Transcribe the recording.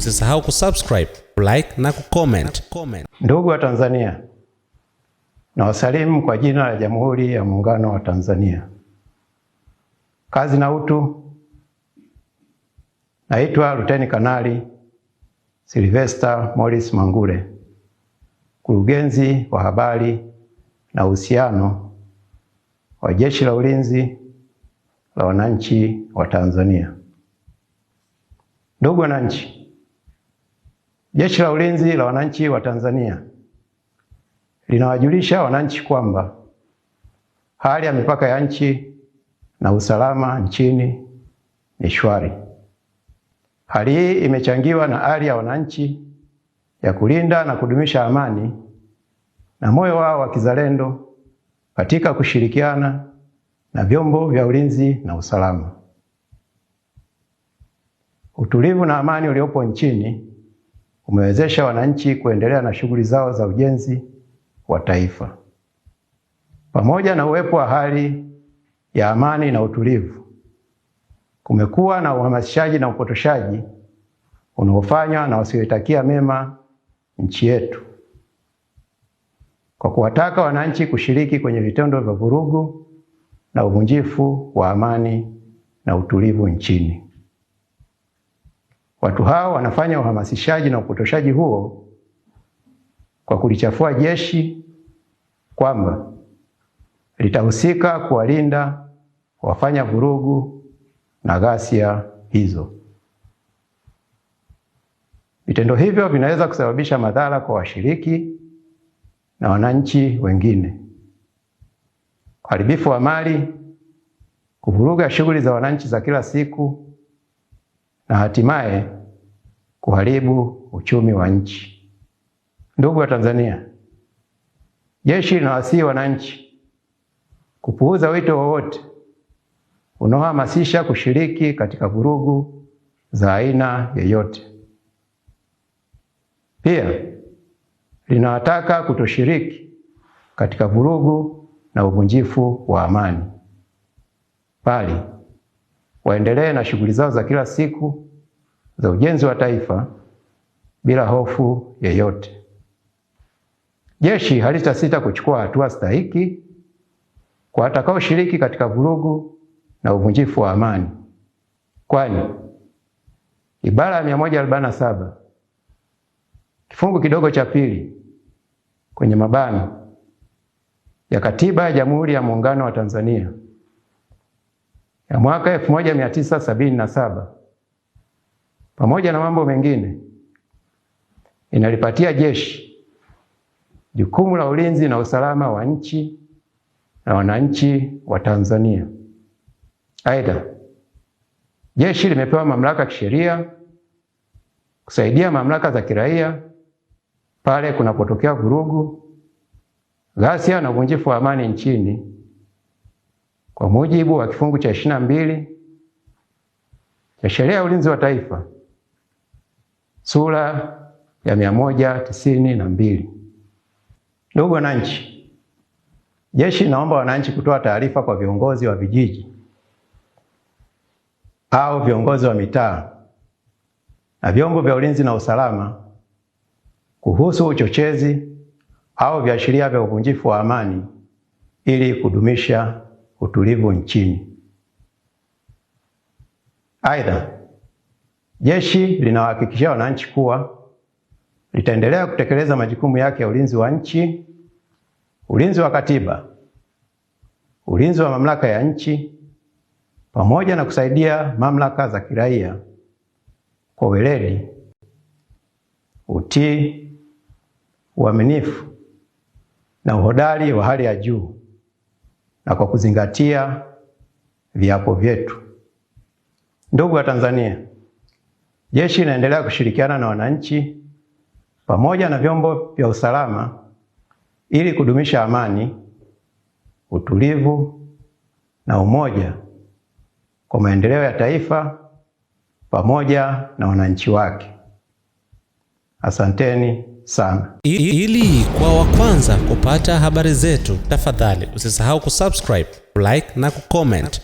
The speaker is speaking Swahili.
usisahau kusubscribe, like na kucomment. Ndugu wa Tanzania, na wasalimu kwa jina la Jamhuri ya Muungano wa Tanzania. Kazi na utu. Naitwa Luteni Kanali Sylvester Morris Mangule, mkurugenzi wa habari na uhusiano wa Jeshi la Ulinzi la Wananchi wa Tanzania. Ndugu wananchi, Jeshi la Ulinzi la Wananchi wa Tanzania linawajulisha wananchi kwamba hali ya mipaka ya nchi na usalama nchini ni shwari. Hali hii imechangiwa na hali ya wananchi ya kulinda na kudumisha amani na moyo wao wa kizalendo katika kushirikiana na vyombo vya ulinzi na usalama. Utulivu na amani uliopo nchini umewezesha wananchi kuendelea na shughuli zao za ujenzi wa taifa. Pamoja na uwepo wa hali ya amani na utulivu, kumekuwa na uhamasishaji na upotoshaji unaofanywa na wasioitakia mema nchi yetu, kwa kuwataka wananchi kushiriki kwenye vitendo vya vurugu na uvunjifu wa amani na utulivu nchini. Watu hao wanafanya uhamasishaji na upotoshaji huo kwa kulichafua jeshi kwamba litahusika kuwalinda wafanya vurugu na ghasia hizo. Vitendo hivyo vinaweza kusababisha madhara kwa washiriki na wananchi wengine: uharibifu wa mali, kuvuruga shughuli za wananchi za kila siku, na hatimaye kuharibu uchumi wa nchi. Ndugu wa Tanzania, jeshi linawasihi wananchi kupuuza wito wowote unaohamasisha kushiriki katika vurugu za aina yoyote. Pia linawataka kutoshiriki katika vurugu na uvunjifu wa amani, bali waendelee na shughuli zao za kila siku za ujenzi wa taifa bila hofu yoyote. Jeshi halitasita kuchukua hatua stahiki kwa watakaoshiriki katika vurugu na uvunjifu wa amani, kwani ibara ya 147 kifungu kidogo cha pili kwenye mabano ya Katiba ya Jamhuri ya Muungano wa Tanzania ya mwaka 1977 pamoja na mambo mengine inalipatia jeshi jukumu la ulinzi na usalama wa nchi na wananchi wa Tanzania. Aidha, jeshi limepewa mamlaka ya kisheria kusaidia mamlaka za kiraia pale kunapotokea vurugu, ghasia na uvunjifu wa amani nchini kwa mujibu wa kifungu cha 22 cha Sheria ya Ulinzi wa Taifa sura ya 192. Ndugu wananchi, jeshi linaomba wananchi kutoa taarifa kwa viongozi wa vijiji au viongozi wa mitaa na vyombo vya ulinzi na usalama kuhusu uchochezi au viashiria vya uvunjifu wa amani ili kudumisha utulivu nchini. Aidha, jeshi linawahakikishia wananchi kuwa litaendelea kutekeleza majukumu yake ya ulinzi wa nchi, ulinzi wa katiba, ulinzi wa mamlaka ya nchi, pamoja na kusaidia mamlaka za kiraia kwa weledi, utii, uaminifu na uhodari wa hali ya juu, na kwa kuzingatia viapo vyetu. Ndugu wa Tanzania, jeshi linaendelea kushirikiana na wananchi pamoja na vyombo vya usalama ili kudumisha amani, utulivu na umoja kwa maendeleo ya taifa pamoja na wananchi wake. Asanteni sana. Ili kwa wa kwanza kupata habari zetu, tafadhali usisahau kusubscribe, like na kucomment.